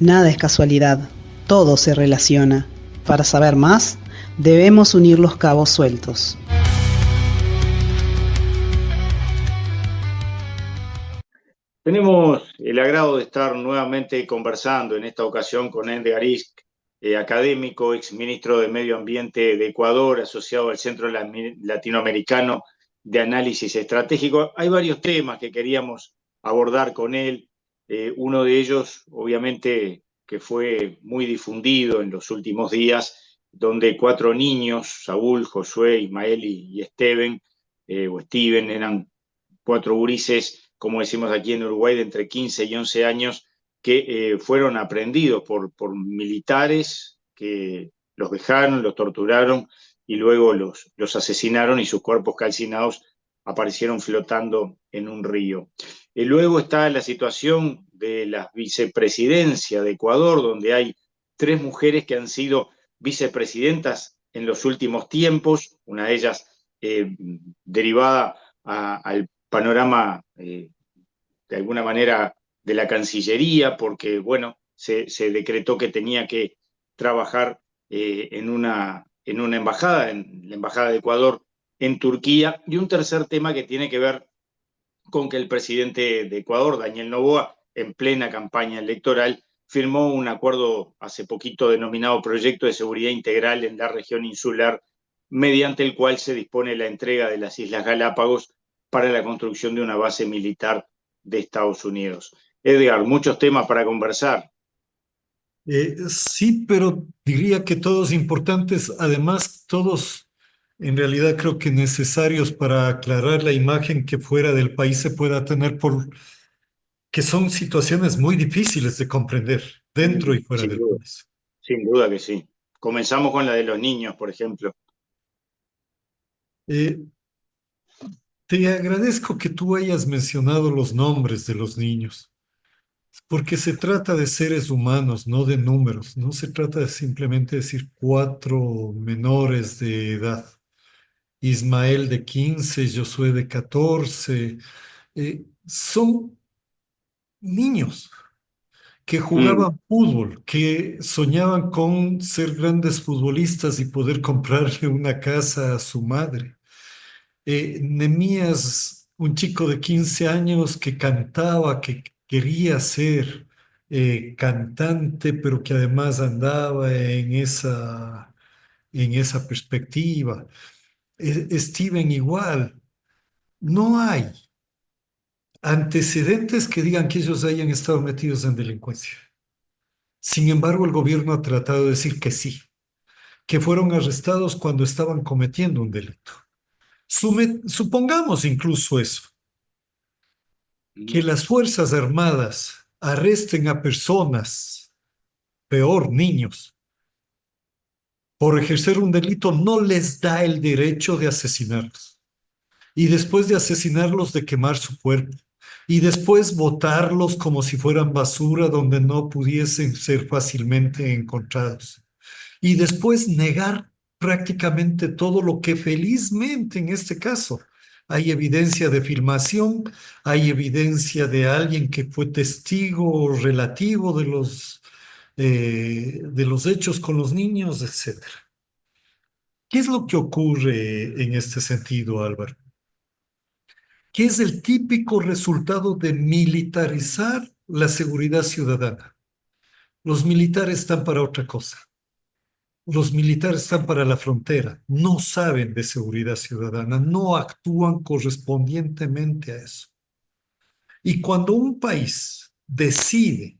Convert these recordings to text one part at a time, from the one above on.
Nada es casualidad, todo se relaciona. Para saber más, debemos unir los cabos sueltos. Tenemos el agrado de estar nuevamente conversando en esta ocasión con Edgar Isk, académico, exministro de Medio Ambiente de Ecuador, asociado al Centro Latinoamericano de Análisis Estratégico. Hay varios temas que queríamos abordar con él. Uno de ellos, obviamente, que fue muy difundido en los últimos días, donde 4 niños, Saúl, Josué, Ismael y Steven, o Steven, eran 4 gurises, como decimos aquí en Uruguay, de entre 15 y 11 años, que fueron aprehendidos por militares que los dejaron, los torturaron y luego los asesinaron y sus cuerpos calcinados aparecieron flotando en un río. Luego está la situación de la vicepresidencia de Ecuador, donde hay 3 mujeres que han sido vicepresidentas en los últimos tiempos, una de ellas derivada al panorama, de alguna manera, de la Cancillería, porque, bueno, se decretó que tenía que trabajar en una embajada, en la Embajada de Ecuador en Turquía. Y un tercer tema que tiene que ver con que el presidente de Ecuador, Daniel Noboa, en plena campaña electoral, firmó un acuerdo hace poquito denominado Proyecto de Seguridad Integral en la región insular, mediante el cual se dispone la entrega de las Islas Galápagos para la construcción de una base militar de Estados Unidos. Edgar, muchos temas para conversar. Sí, pero diría que todos importantes, además todos en realidad creo que necesarios para aclarar la imagen que fuera del país se pueda tener por que son situaciones muy difíciles de comprender dentro y fuera del país. Sin duda que sí. Comenzamos con la de los niños, por ejemplo. Eh, Te agradezco que tú hayas mencionado los nombres de los niños, porque se trata de seres humanos, no de números. No se trata de simplemente decir 4 menores de edad. Ismael de 15, Josué de 14, son niños que Mm, jugaban fútbol, que soñaban con ser grandes futbolistas y poder comprarle una casa a su madre. Nemías, un chico de 15 años que cantaba, que quería ser cantante, pero que además andaba en esa perspectiva. Steven igual. No hay antecedentes que digan que ellos hayan estado metidos en delincuencia. Sin embargo, el gobierno ha tratado de decir que sí, que fueron arrestados cuando estaban cometiendo un delito. Supongamos incluso eso, que mm, las Fuerzas Armadas arresten a personas, peor niños, por ejercer un delito, no les da el derecho de asesinarlos. Y después de asesinarlos, de quemar su cuerpo. Y después botarlos como si fueran basura donde no pudiesen ser fácilmente encontrados. Y después negar prácticamente todo lo que felizmente en este caso hay evidencia de filmación, hay evidencia de alguien que fue testigo relativo de los hechos con los niños, etcétera. ¿Qué es lo que ocurre en este sentido, Álvaro? Que es el típico resultado de militarizar la seguridad ciudadana. Los militares están para otra cosa. Los militares están para la frontera, no saben de seguridad ciudadana, no actúan correspondientemente a eso. Y cuando un país decide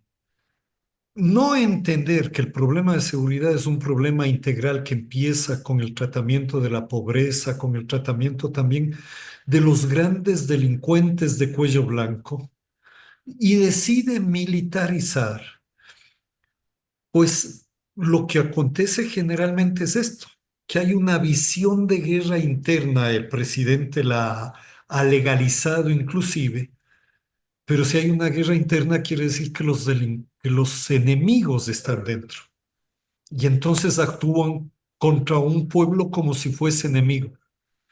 no entender que el problema de seguridad es un problema integral que empieza con el tratamiento de la pobreza, con el tratamiento también de los grandes delincuentes de cuello blanco, y decide militarizar, pues lo que acontece generalmente es esto, que hay una visión de guerra interna, el presidente la ha legalizado inclusive, pero si hay una guerra interna quiere decir que que los enemigos están dentro y entonces actúan contra un pueblo como si fuese enemigo.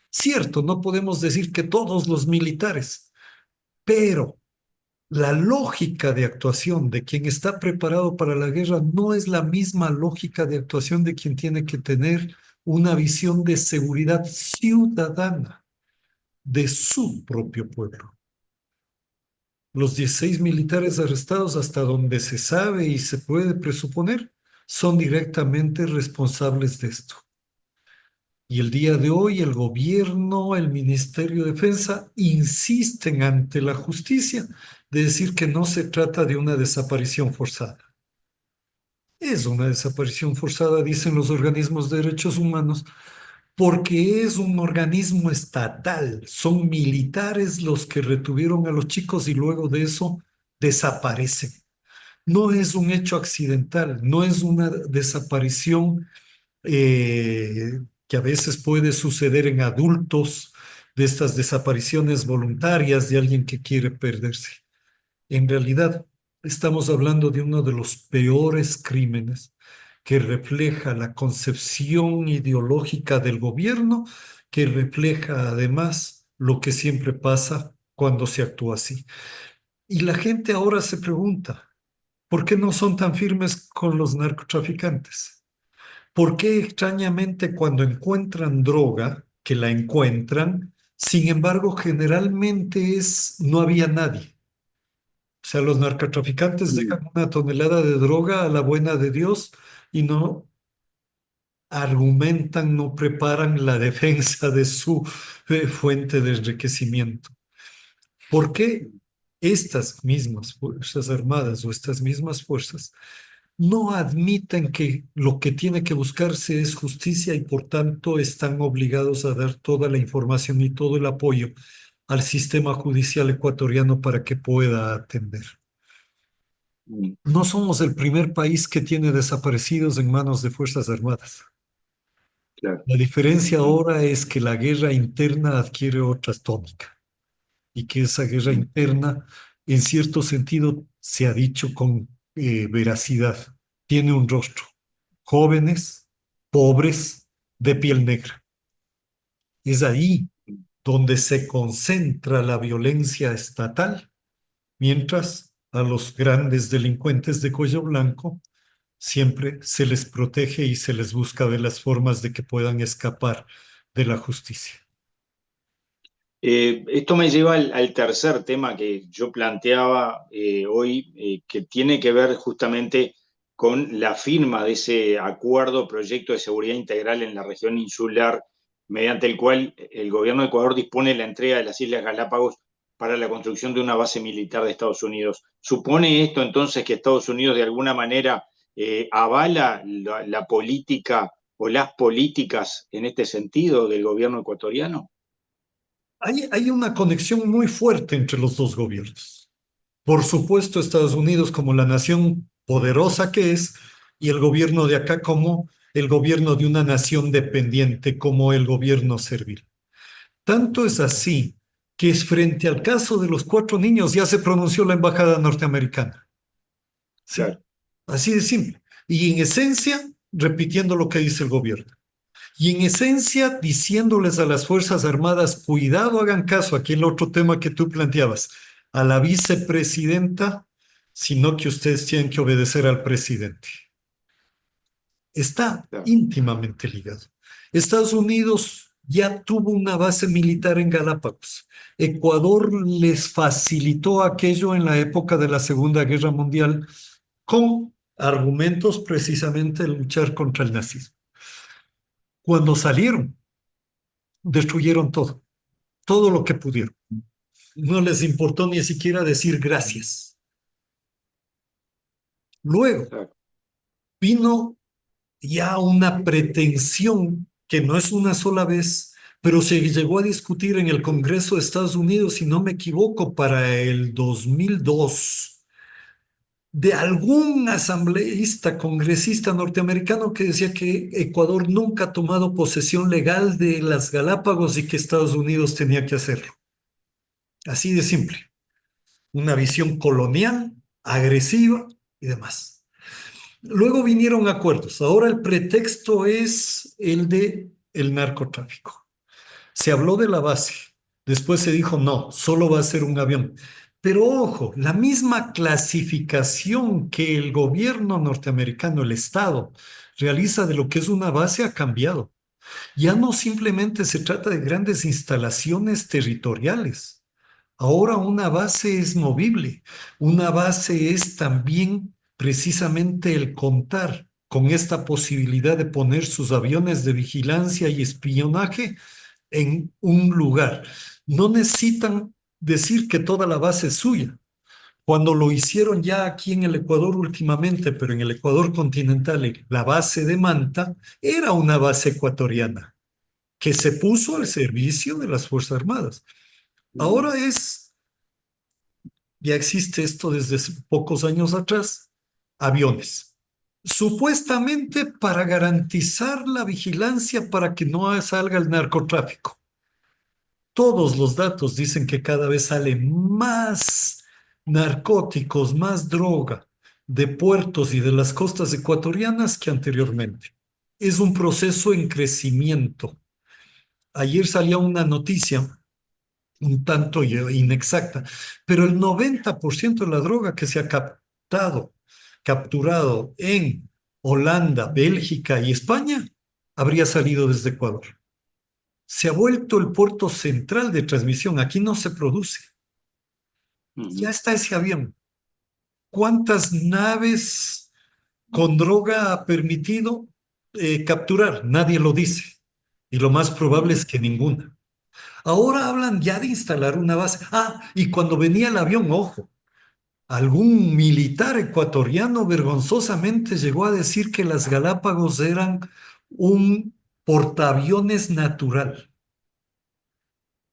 Cierto, no podemos decir que todos los militares, pero La lógica de actuación de quien está preparado para la guerra no es la misma lógica de actuación de quien tiene que tener una visión de seguridad ciudadana de su propio pueblo. Los 16 militares arrestados, hasta donde se sabe y se puede presuponer, son directamente responsables de esto. Y el día de hoy el gobierno, el Ministerio de Defensa insisten ante la justicia de decir que no se trata de una desaparición forzada. Es una desaparición forzada, dicen los organismos de derechos humanos, porque es un organismo estatal. Son militares los que retuvieron a los chicos y luego de eso desaparecen. No es un hecho accidental, no es una desaparición que a veces puede suceder en adultos, de estas desapariciones voluntarias de alguien que quiere perderse. En realidad, estamos hablando de uno de los peores crímenes que refleja la concepción ideológica del gobierno, que refleja además lo que siempre pasa cuando se actúa así. Y la gente ahora se pregunta, ¿por qué no son tan firmes con los narcotraficantes? ¿Por qué extrañamente cuando encuentran droga, que la encuentran, sin embargo, generalmente no había nadie? O sea, los narcotraficantes Mm. dejan una tonelada de droga a la buena de Dios y no argumentan, no preparan la defensa de su fuente de enriquecimiento. ¿Por qué estas mismas Fuerzas Armadas o estas mismas fuerzas no admiten que lo que tiene que buscarse es justicia y por tanto están obligados a dar toda la información y todo el apoyo al sistema judicial ecuatoriano para que pueda atender? Mm. No somos el primer país que tiene desaparecidos en manos de Fuerzas Armadas. Claro. La diferencia Mm. ahora es que la guerra interna adquiere otra tónica y que esa guerra Mm. interna, en cierto sentido, se ha dicho con veracidad, tiene un rostro. Jóvenes, pobres, de piel negra. Es ahí donde se concentra la violencia estatal, mientras a los grandes delincuentes de cuello blanco siempre se les protege y se les busca de las formas de que puedan escapar de la justicia. Esto me lleva al tercer tema que yo planteaba hoy, que tiene que ver justamente con la firma de ese acuerdo, proyecto de seguridad integral en la región insular, mediante el cual el gobierno de Ecuador dispone la entrega de las Islas Galápagos para la construcción de una base militar de Estados Unidos. ¿Supone esto entonces que Estados Unidos de alguna manera avala la política o las políticas en este sentido del gobierno ecuatoriano? Hay una conexión muy fuerte entre los dos gobiernos. Por supuesto, Estados Unidos como la nación poderosa que es y el gobierno de acá como el gobierno de una nación dependiente, como el gobierno servil. Tanto es así que es frente al caso de los 4 niños ya se pronunció la embajada norteamericana. ¿Sí? Claro. Así de simple. Y en esencia, repitiendo lo que dice el gobierno. Y en esencia, diciéndoles a las Fuerzas Armadas, cuidado, hagan caso, aquí el otro tema que tú planteabas, a la vicepresidenta, sino que ustedes tienen que obedecer al presidente. Está Claro. íntimamente ligado. Estados Unidos ya tuvo una base militar en Galápagos. Ecuador les facilitó aquello en la época de la Segunda Guerra Mundial con argumentos precisamente de luchar contra el nazismo. Cuando salieron, destruyeron todo, todo lo que pudieron. No les importó ni siquiera decir gracias. Luego Claro. vino ya una pretensión que no es una sola vez, pero se llegó a discutir en el Congreso de Estados Unidos, si no me equivoco, para el 2002, de algún asambleísta, congresista norteamericano que decía que Ecuador nunca ha tomado posesión legal de las Galápagos y que Estados Unidos tenía que hacerlo. Así de simple. Una visión colonial, agresiva y demás. Luego vinieron acuerdos. Ahora el pretexto es el de el narcotráfico. Se habló de la base. Después se dijo, no, solo va a ser un avión. Pero ojo, la misma clasificación que el gobierno norteamericano, el Estado, realiza de lo que es una base ha cambiado. Ya no simplemente se trata de grandes instalaciones territoriales. Ahora una base es movible. Una base es también precisamente el contar con esta posibilidad de poner sus aviones de vigilancia y espionaje en un lugar. No necesitan decir que toda la base es suya. Cuando lo hicieron ya aquí en el Ecuador últimamente, pero en el Ecuador continental, la base de Manta era una base ecuatoriana que se puso al servicio de las Fuerzas Armadas. Ahora ya existe esto desde pocos años atrás, aviones. Supuestamente para garantizar la vigilancia para que no salga el narcotráfico. Todos los datos dicen que cada vez sale más narcóticos, más droga de puertos y de las costas ecuatorianas que anteriormente. Es un proceso en crecimiento. Ayer salía una noticia un tanto inexacta, pero el 90% de la droga que se ha capturado en Holanda, Bélgica y España habría salido desde Ecuador. Se ha vuelto el puerto central de transmisión. Aquí no se produce. Ya está ese avión. ¿Cuántas naves con droga ha permitido capturar? Nadie lo dice. Y lo más probable es que ninguna. Ahora hablan ya de instalar una base. Ah, y cuando venía el avión, ojo, algún militar ecuatoriano vergonzosamente llegó a decir que las Galápagos eran un portaaviones natural.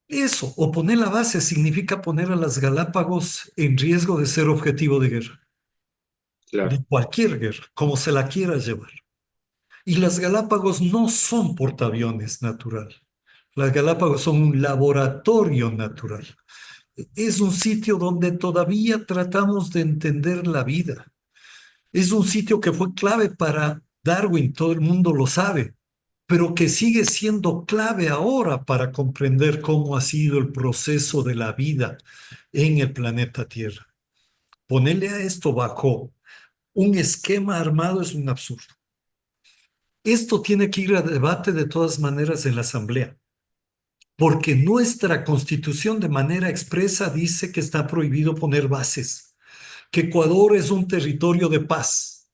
Eso, o poner la base, significa poner a las Galápagos en riesgo de ser objetivo de guerra, de Claro. cualquier guerra, como se la quiera llevar. Y las Galápagos no son portaaviones natural. Las Galápagos son un laboratorio natural. Es un sitio donde todavía tratamos de entender la vida. Es un sitio que fue clave para Darwin, todo el mundo lo sabe, pero que sigue siendo clave ahora para comprender cómo ha sido el proceso de la vida en el planeta Tierra. Ponerle a esto bajo un esquema armado es un absurdo. Esto tiene que ir a debate de todas maneras en la Asamblea, porque nuestra Constitución de manera expresa dice que está prohibido poner bases, que Ecuador es un territorio de paz.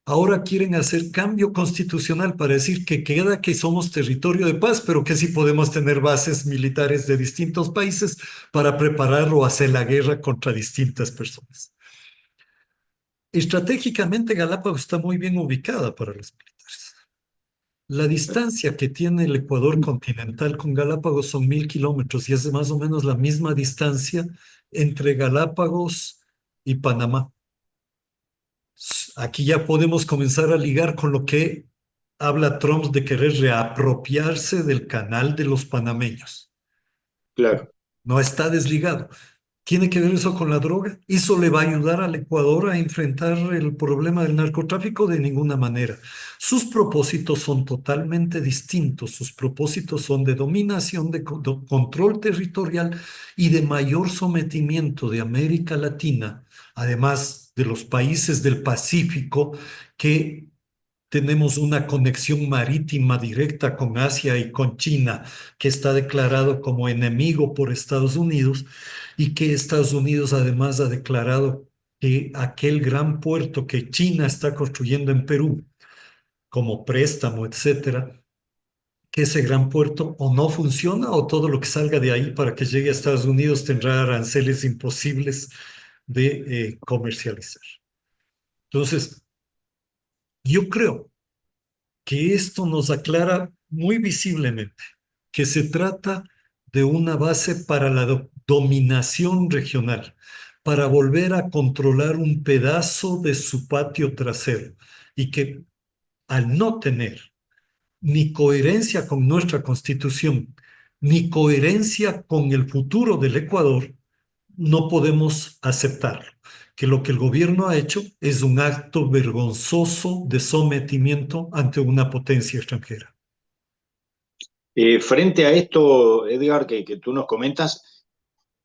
Ahora quieren hacer cambio constitucional para decir que queda que somos territorio de paz, pero que sí podemos tener bases militares de distintos países para preparar o hacer la guerra contra distintas personas. Estratégicamente, Galápagos está muy bien ubicada para los militares. La distancia que tiene el Ecuador continental con Galápagos son 1000 kilómetros y es más o menos la misma distancia entre Galápagos y Panamá. Aquí ya podemos comenzar a ligar con lo que habla Trump de querer reapropiarse del canal de los panameños. Claro. No está desligado. ¿Tiene que ver eso con la droga? ¿Eso le va a ayudar al Ecuador a enfrentar el problema del narcotráfico? De ninguna manera. Sus propósitos son totalmente distintos. Sus propósitos son de dominación, de control territorial y de mayor sometimiento de América Latina, además de los países del Pacífico que tenemos una conexión marítima directa con Asia y con China, que está declarado como enemigo por Estados Unidos y que Estados Unidos además ha declarado que aquel gran puerto que China está construyendo en Perú como préstamo, etcétera, que ese gran puerto o no funciona o todo lo que salga de ahí para que llegue a Estados Unidos tendrá aranceles imposibles de comercializar. Entonces, yo creo que esto nos aclara muy visiblemente que se trata de una base para la dominación regional, para volver a controlar un pedazo de su patio trasero y que al no tener ni coherencia con nuestra constitución, ni coherencia con el futuro del Ecuador, no podemos aceptarlo. Que lo que el gobierno ha hecho es un acto vergonzoso de sometimiento ante una potencia extranjera. Frente a esto, Edgar, que tú nos comentas,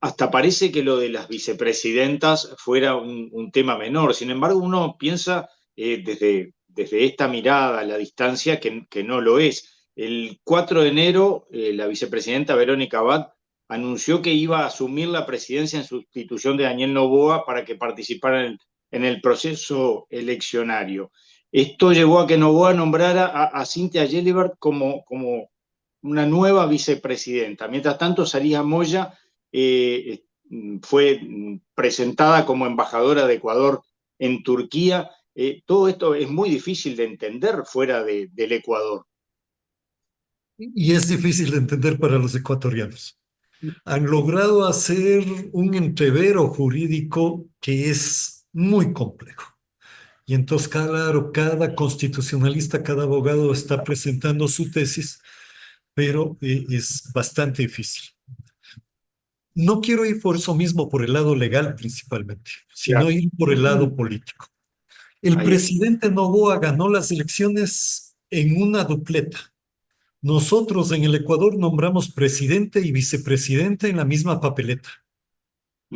hasta parece que lo de las vicepresidentas fuera un tema menor. Sin embargo, uno piensa desde esta mirada a la distancia que no lo es. El 4 de enero, la vicepresidenta Verónica Abad anunció que iba a asumir la presidencia en sustitución de Daniel Noboa para que participara en el proceso eleccionario. Esto llevó a que Noboa nombrara a Cynthia Gelibert como una nueva vicepresidenta. Mientras tanto, Sarija Moya fue presentada como embajadora de Ecuador en Turquía. Todo esto es muy difícil de entender fuera del Ecuador. Y es difícil de entender para los ecuatorianos. Han logrado hacer un entrevero jurídico que es muy complejo. Y entonces, claro, cada constitucionalista, cada abogado está presentando su tesis, pero es bastante difícil. No quiero ir por eso mismo, por el lado legal principalmente, sino Claro. ir por el lado político. El Ahí está. presidente Noboa ganó las elecciones en una dupleta. Nosotros en el Ecuador nombramos presidente y vicepresidente en la misma papeleta.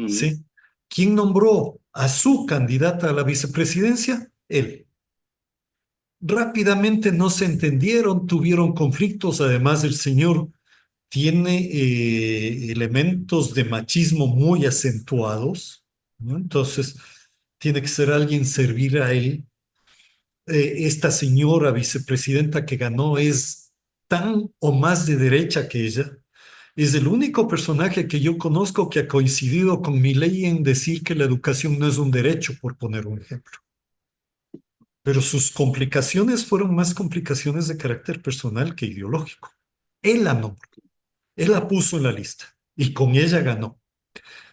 ¿Sí? ¿Quién nombró a su candidata a la vicepresidencia? Él. Rápidamente no se entendieron, tuvieron conflictos, además el señor tiene elementos de machismo muy acentuados, ¿no? Entonces, tiene que ser alguien servir a él. Esta señora vicepresidenta que ganó es tan o más de derecha que ella. Es el único personaje que yo conozco que ha coincidido con Milei en decir que la educación no es un derecho, por poner un ejemplo. Pero sus complicaciones fueron más complicaciones de carácter personal que ideológico. Él la nombró, él la puso en la lista y con ella ganó.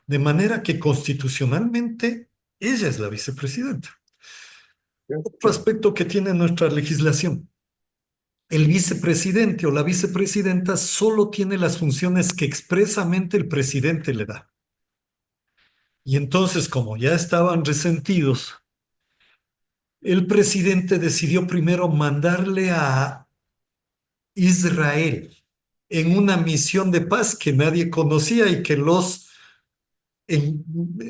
De manera que constitucionalmente ella es la vicepresidenta. Otro aspecto que tiene nuestra legislación. El vicepresidente o la vicepresidenta solo tiene las funciones que expresamente el presidente le da. Y entonces, como ya estaban resentidos, el presidente decidió primero mandarle a Israel en una misión de paz que nadie conocía y que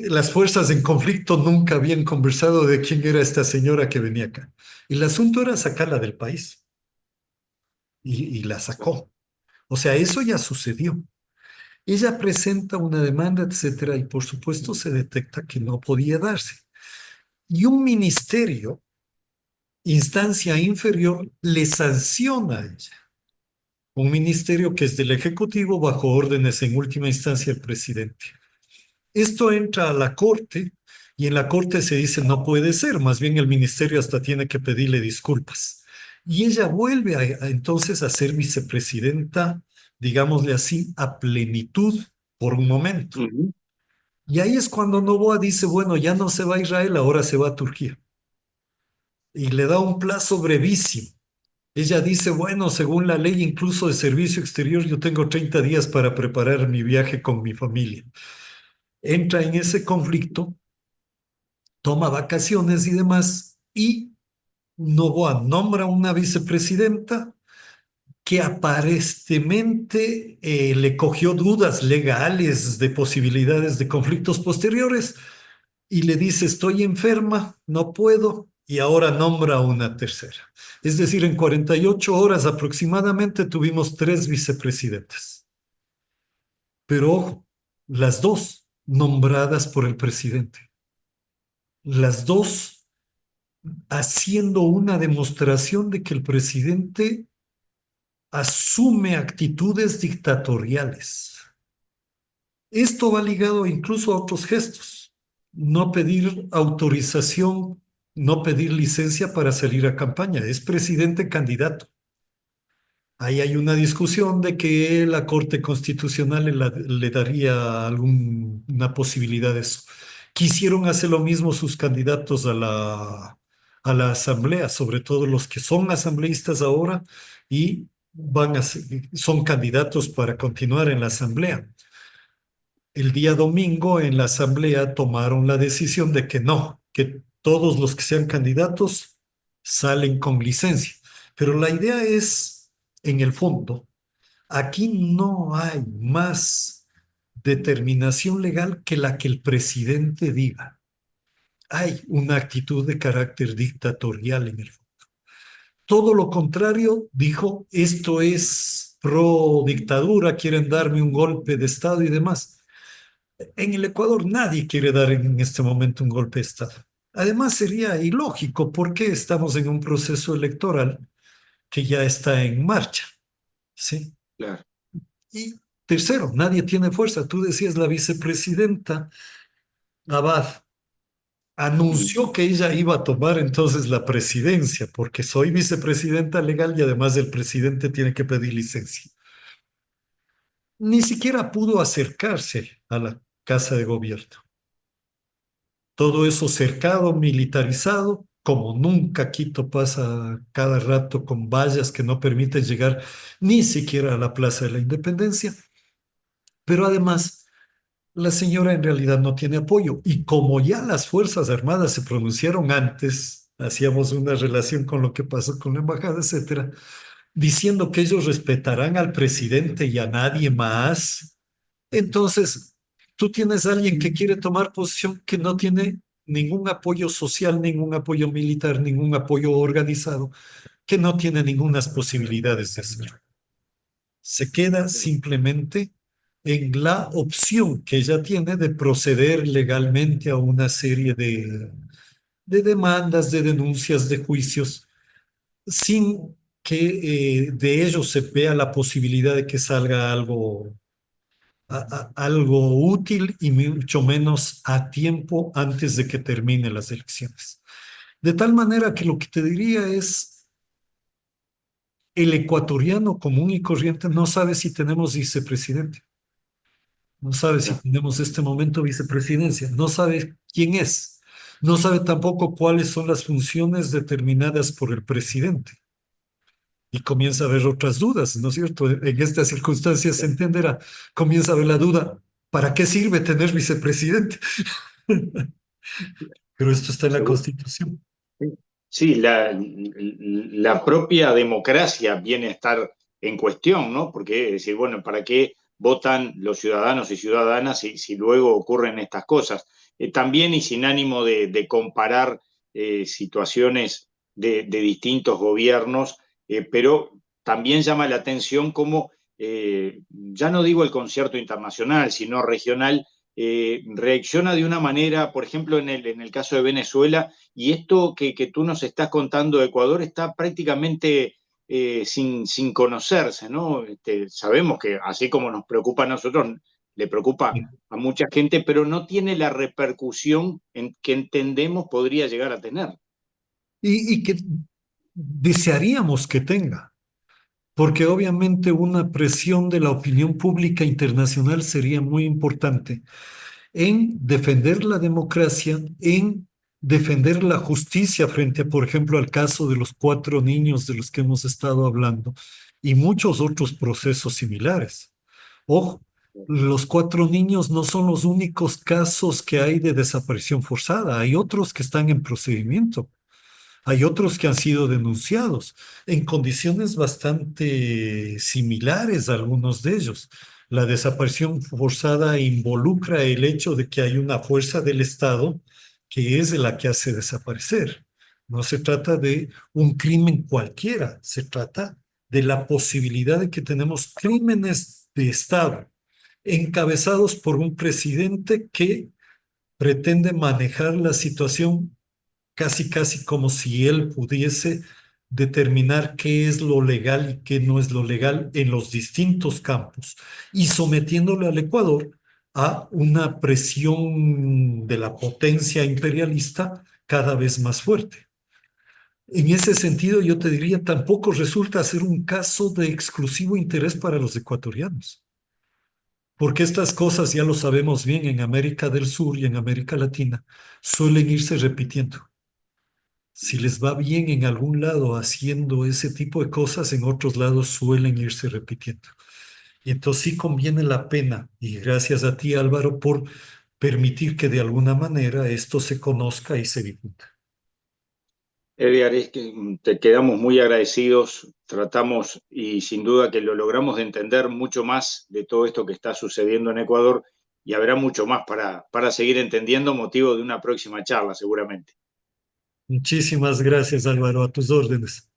las fuerzas en conflicto nunca habían conversado de quién era esta señora que venía acá. Y el asunto era sacarla del país. Y la sacó. O sea, eso ya sucedió. Ella presenta una demanda, etcétera, y por supuesto se detecta que no podía darse. Y un ministerio, instancia inferior, le sanciona a ella. Un ministerio que es del Ejecutivo bajo órdenes en última instancia del presidente. Esto entra a la Corte y en la Corte se dice no puede ser, más bien el ministerio hasta tiene que pedirle disculpas. Y ella vuelve entonces a ser vicepresidenta, digámosle así, a plenitud por un momento. Y ahí es cuando Noboa dice, bueno, ya no se va a Israel, ahora se va a Turquía. Y le da un plazo brevísimo. Ella dice, bueno, según la ley incluso de servicio exterior, yo tengo 30 días para preparar mi viaje con mi familia. Entra en ese conflicto, toma vacaciones y demás, y Noboa nombra una vicepresidenta que aparentemente le cogió dudas legales de posibilidades de conflictos posteriores y le dice, estoy enferma, no puedo, y ahora nombra una tercera. Es decir, en 48 horas aproximadamente tuvimos 3 vicepresidentes. Pero ojo, las dos nombradas por el presidente. Las dos haciendo una demostración de que el presidente asume actitudes dictatoriales. Esto va ligado incluso a otros gestos. No pedir autorización, no pedir licencia para salir a campaña. Es presidente candidato. Ahí hay una discusión de que la Corte Constitucional le daría alguna posibilidad de eso. Quisieron hacer lo mismo sus candidatos a la Asamblea, sobre todo los que son asambleístas ahora y son candidatos para continuar en la Asamblea. El día domingo en la Asamblea tomaron la decisión de que no, que todos los que sean candidatos salen con licencia. Pero la idea es, en el fondo, aquí no hay más determinación legal que la que el presidente diga. Hay una actitud de carácter dictatorial en el fondo. Todo lo contrario, dijo, esto es pro dictadura, quieren darme un golpe de Estado y demás. En el Ecuador nadie quiere dar en este momento un golpe de Estado. Además sería ilógico porque estamos en un proceso electoral que ya está en marcha, ¿sí? Claro. Y tercero, nadie tiene fuerza. Tú decías la vicepresidenta Abad anunció que ella iba a tomar entonces la presidencia, porque soy vicepresidenta legal y además el presidente tiene que pedir licencia. Ni siquiera pudo acercarse a la Casa de Gobierno. Todo eso cercado, militarizado, como nunca Quito pasa cada rato con vallas que no permiten llegar ni siquiera a la Plaza de la Independencia. Pero además, la señora en realidad no tiene apoyo. Y como ya las Fuerzas Armadas se pronunciaron antes, hacíamos una relación con lo que pasó con la embajada, etcétera, diciendo que ellos respetarán al presidente y a nadie más. Entonces, tú tienes a alguien que quiere tomar posición que no tiene ningún apoyo social, ningún apoyo militar, ningún apoyo organizado, que no tiene ninguna posibilidades de hacerlo. Se queda simplemente en la opción que ella tiene de proceder legalmente a una serie de demandas, de denuncias, de juicios, sin que de ellos se vea la posibilidad de que salga algo, algo útil y mucho menos a tiempo antes de que termine las elecciones. De tal manera que lo que te diría es, el ecuatoriano común y corriente no sabe si tenemos vicepresidente. No sabe si Claro. tenemos este momento vicepresidencia, no sabe quién es, no sabe tampoco cuáles son las funciones determinadas por el presidente. Y comienza a haber otras dudas, ¿no es cierto? En estas circunstancias se entenderá, comienza a haber la duda, ¿para qué sirve tener vicepresidente? Pero esto está en la Seguro. Constitución. Sí, la propia democracia viene a estar en cuestión, ¿no? Porque es decir, bueno, ¿para qué votan los ciudadanos y ciudadanas si luego ocurren estas cosas? También y sin ánimo de comparar situaciones de distintos gobiernos, pero también llama la atención cómo, ya no digo el concierto internacional, sino regional, reacciona de una manera, por ejemplo, en el caso de Venezuela, y esto que tú nos estás contando de Ecuador está prácticamente sin conocerse, ¿no? Sabemos que así como nos preocupa a nosotros, le preocupa a mucha gente, pero no tiene la repercusión que entendemos podría llegar a tener. Y que desearíamos que tenga, porque obviamente una presión de la opinión pública internacional sería muy importante en defender la democracia, en defender la justicia frente a, por ejemplo, al caso de los 4 niños de los que hemos estado hablando y muchos otros procesos similares. Ojo, los 4 niños no son los únicos casos que hay de desaparición forzada, hay otros que están en procedimiento. Hay otros que han sido denunciados en condiciones bastante similares, algunos de ellos. La desaparición forzada involucra el hecho de que hay una fuerza del Estado que es la que hace desaparecer. No se trata de un crimen cualquiera, se trata de la posibilidad de que tenemos crímenes de Estado encabezados por un presidente que pretende manejar la situación casi, casi como si él pudiese determinar qué es lo legal y qué no es lo legal en los distintos campos y sometiéndole al Ecuador a una presión de la potencia imperialista cada vez más fuerte. En ese sentido, yo te diría, tampoco resulta ser un caso de exclusivo interés para los ecuatorianos, porque estas cosas, ya lo sabemos bien, en América del Sur y en América Latina, suelen irse repitiendo. Si les va bien en algún lado haciendo ese tipo de cosas, en otros lados suelen irse repitiendo. Y entonces sí conviene la pena, y gracias a ti, Álvaro, por permitir que de alguna manera esto se conozca y se difunda. Edgar, es que te quedamos muy agradecidos, tratamos y sin duda que lo logramos de entender mucho más de todo esto que está sucediendo en Ecuador y habrá mucho más para seguir entendiendo, motivo de una próxima charla seguramente. Muchísimas gracias, Álvaro, a tus órdenes.